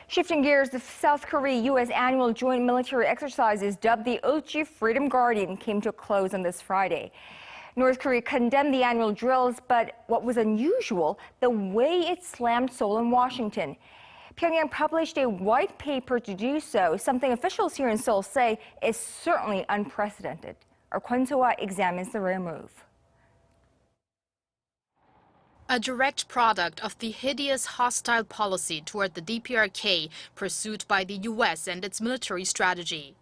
Shifting gears, the South Korea-U.S. annual joint military exercises dubbed the Ulchi Freedom Guardian came to a close on this Friday. North Korea condemned the annual drills, but what was unusual, the way it slammed Seoul and Washington. Pyongyang published a white paper to do so, something officials here in Seoul say is certainly unprecedented. Our Kwon Soa examines the rare move. A direct product of the hideous hostile policy toward the DPRK pursued by the U.S. and its military strategy.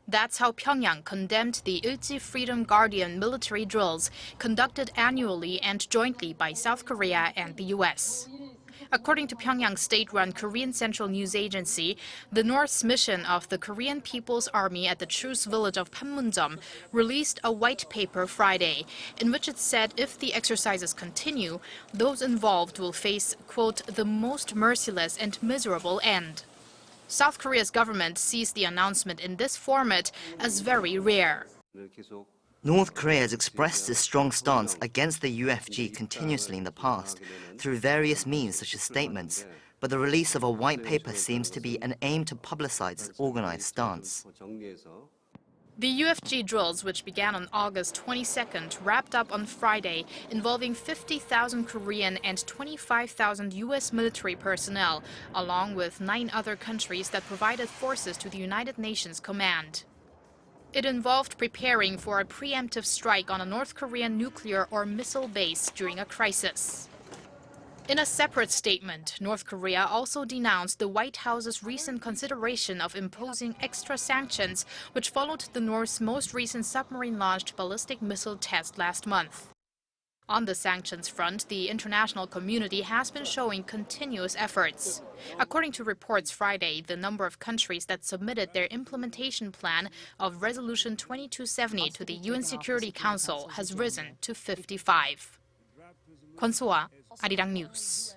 That's how Pyongyang condemned the Ulchi Freedom Guardian military drills conducted annually and jointly by South Korea and the U.S. According to Pyongyang's state-run Korean Central News Agency, the North's mission of the Korean People's Army at the truce village of Panmunjom released a white paper Friday, in which it said if the exercises continue, those involved will face, quote, the most merciless and miserable end. South Korea's government sees the announcement in this format as very rare. North Korea has expressed its strong stance against the UFG continuously in the past, through various means such as statements, but the release of a white paper seems to be an aim to publicize its organized stance. The UFG drills, which began on August 22nd, wrapped up on Friday, involving 50,000 Korean and 25,000 U.S. military personnel, along with 9 other countries that provided forces to the United Nations Command. It involved preparing for a preemptive strike on a North Korean nuclear or missile base during a crisis. In a separate statement, North Korea also denounced the White House's recent consideration of imposing extra sanctions, which followed the North's most recent submarine-launched ballistic missile test last month. On the sanctions front, the international community has been showing continuous efforts. According to reports Friday, the number of countries that submitted their implementation plan of Resolution 2270 to the UN Security Council has risen to 55. Kwon Soa, Arirang News.